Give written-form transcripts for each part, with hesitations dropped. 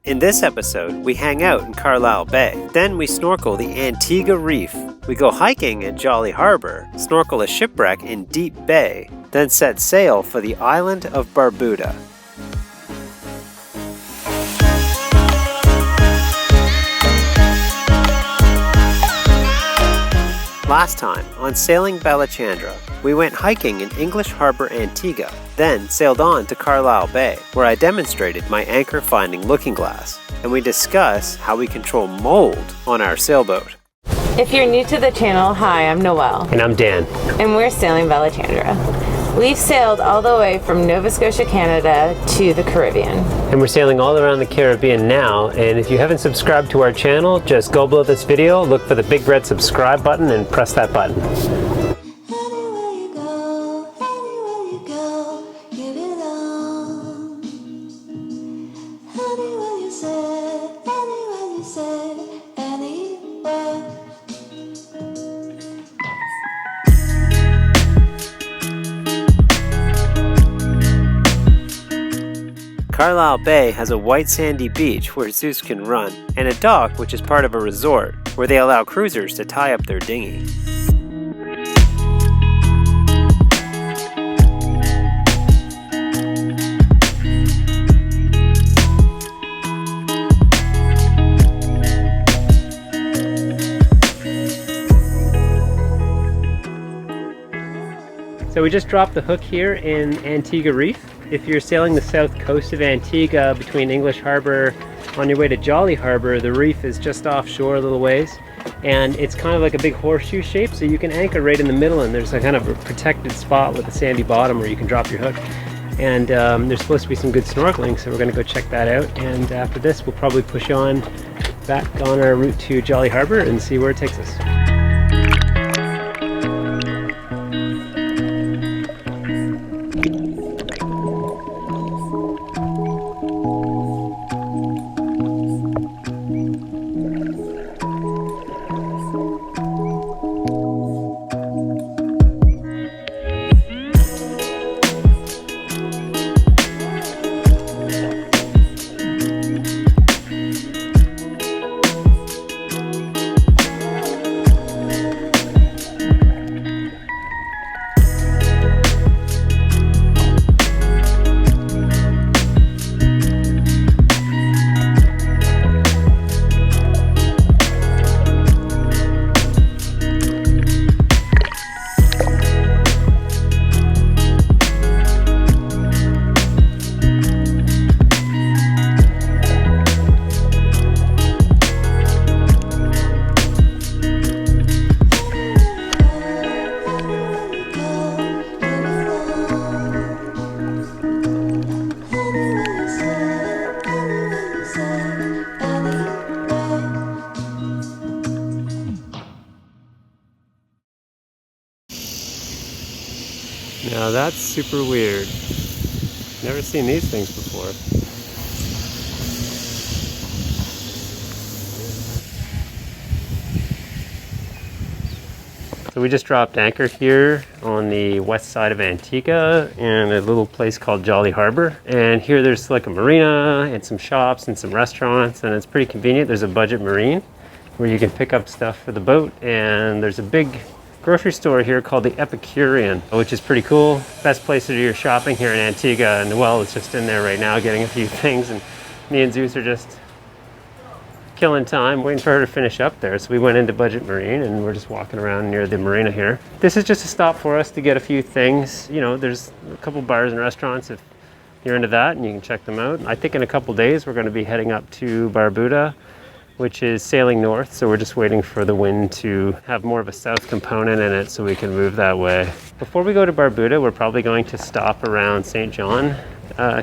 In this episode, we hang out in Carlisle Bay. Then we snorkel the Antigua Reef. We go hiking in Jolly Harbour, snorkel a shipwreck in Deep Bay, then set sail for the island of Barbuda. Last time, on Sailing Balachandra, we went hiking in English Harbour, Antigua, then sailed on to Carlisle Bay, where I demonstrated my anchor finding looking glass, and we discuss how we control mold on our sailboat. If you're new to the channel, hi, I'm Noelle. And I'm Dan. And we're Sailing Balachandra. We've sailed all the way from Nova Scotia, Canada to the Caribbean. And we're sailing all around the Caribbean now, and if you haven't subscribed to our channel, just go below this video, look for the big red subscribe button, and press that button. Carlisle Bay has a white sandy beach where Zeus can run, and a dock which is part of a resort where they allow cruisers to tie up their dinghy. So we just dropped the hook here in Antigua Reef. If you're sailing the south coast of Antigua between English Harbour on your way to Jolly Harbour, the reef is just offshore a little ways, and it's kind of like a big horseshoe shape, so you can anchor right in the middle, and there's a kind of a protected spot with a sandy bottom where you can drop your hook. And there's supposed to be some good snorkeling, so we're going to go check that out, and after this we'll probably push on back on our route to Jolly Harbour and see where it takes us. Now that's super weird. Never seen these things before. So we just dropped anchor here on the west side of Antigua in a little place called Jolly Harbour. And here there's like a marina and some shops and some restaurants, and it's pretty convenient. There's a budget marine where you can pick up stuff for the boat, and there's a big grocery store here called the Epicurean, which is pretty cool. Best place to do your shopping here in Antigua, and Noelle is just in there right now getting a few things, and me and Zeus are just killing time waiting for her to finish up there. So we went into Budget Marine and we're just walking around near the marina here. This is just a stop for us to get a few things. You know, there's a couple bars and restaurants if you're into that, and you can check them out. I think in a couple days we're going to be heading up to Barbuda, which is sailing north, so we're just waiting for the wind to have more of a south component in it so we can move that way. Before we go to Barbuda, we're probably going to stop around St. John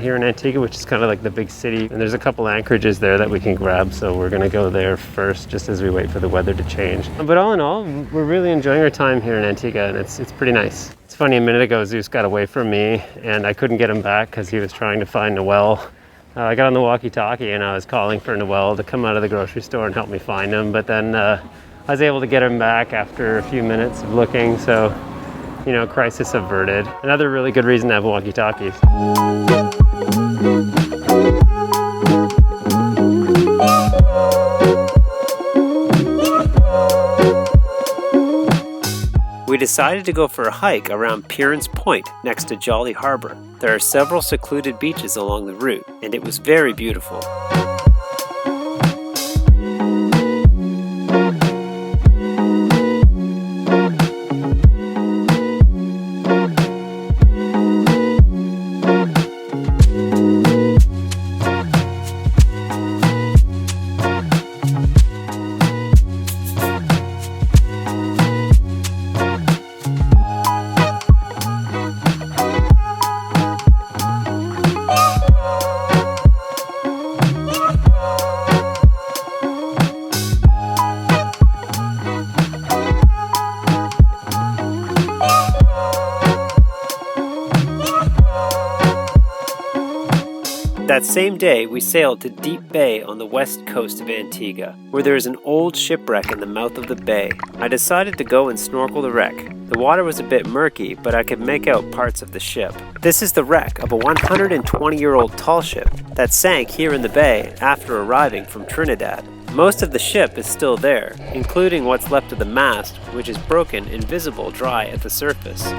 here in Antigua, which is kind of like the big city, and there's a couple anchorages there that we can grab, so we're going to go there first just as we wait for the weather to change. But all in all, we're really enjoying our time here in Antigua, and it's pretty nice. It's funny, a minute ago Zeus got away from me and I couldn't get him back because he was trying to find Noelle. I got on the walkie-talkie and I was calling for Noelle to come out of the grocery store and help me find him, but then I was able to get him back after a few minutes of looking, so, you know, crisis averted. Another really good reason to have walkie-talkies. decided to go for a hike around Pyran's Point next to Jolly Harbour. There are several secluded beaches along the route, and it was very beautiful. That same day, we sailed to Deep Bay on the west coast of Antigua, where there is an old shipwreck in the mouth of the bay. I decided to go and snorkel the wreck. The water was a bit murky, but I could make out parts of the ship. This is the wreck of a 120-year-old tall ship that sank here in the bay after arriving from Trinidad. Most of the ship is still there, including what's left of the mast, which is broken and visible dry at the surface.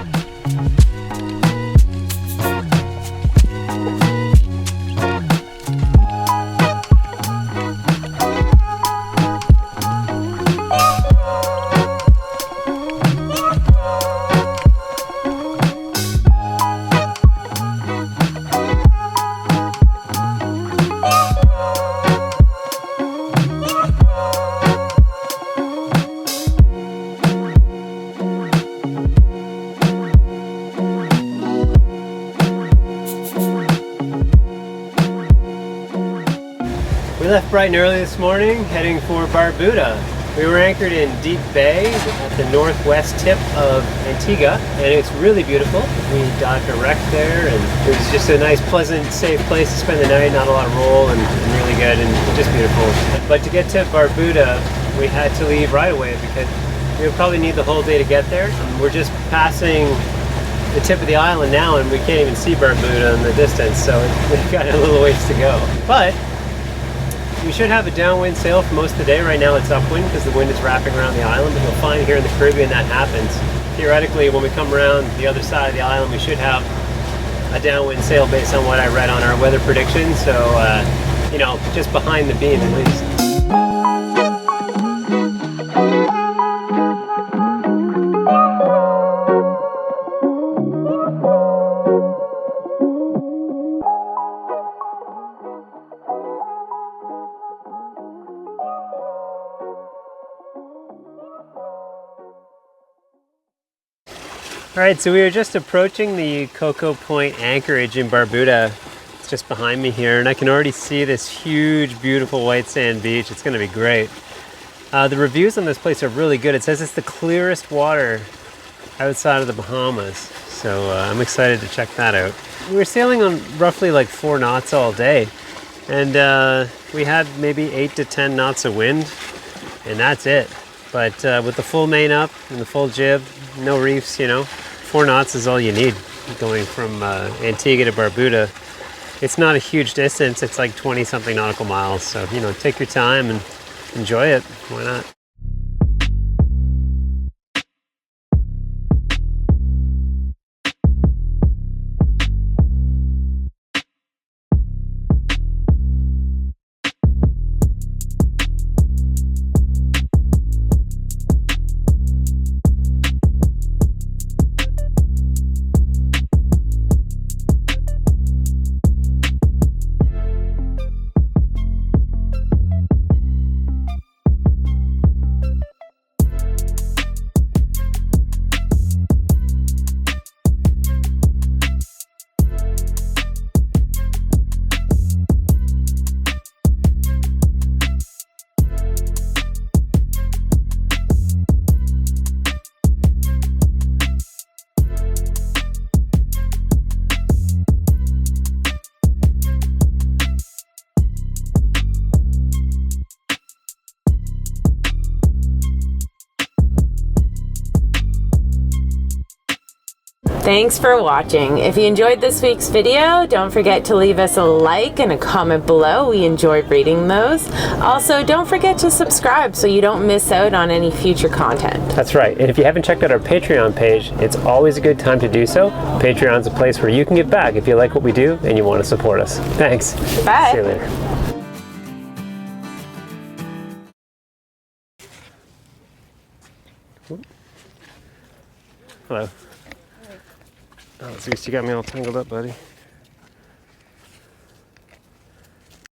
We left bright and early this morning, heading for Barbuda. We were anchored in Deep Bay at the northwest tip of Antigua, and it's really beautiful. We docked a wreck there, and it was just a nice, pleasant, safe place to spend the night. Not a lot of roll, and really good, and just beautiful. But to get to Barbuda, we had to leave right away because we would probably need the whole day to get there. We're just passing the tip of the island now, and we can't even see Barbuda in the distance, so we've got a little ways to go. But we should have a downwind sail for most of the day. Right now it's upwind because the wind is wrapping around the island, but you'll find here in the Caribbean that happens. Theoretically, when we come around the other side of the island, we should have a downwind sail based on what I read on our weather prediction. So, you know, just behind the beam at least. Alright, so we were just approaching the Coco Point anchorage in Barbuda. It's just behind me here, and I can already see this huge, beautiful white sand beach. It's going to be great. The reviews on this place are really good. It says it's the clearest water outside of the Bahamas, so I'm excited to check that out. We were sailing on roughly like 4 knots all day, and we had maybe 8 to 10 knots of wind, and that's it. But with the full main up and the full jib, no reefs, you know, 4 knots is all you need going from Antigua to Barbuda. It's not a huge distance. It's like 20-something nautical miles. So, you know, take your time and enjoy it. Why not? Thanks for watching. If you enjoyed this week's video, don't forget to leave us a like and a comment below. We enjoy reading those. Also, don't forget to subscribe so you don't miss out on any future content. That's right. And if you haven't checked out our Patreon page, it's always a good time to do so. Patreon's a place where you can give back if you like what we do and you want to support us. Thanks. Bye. See you later. Hello. Oh, Zeus, you got me all tangled up, buddy.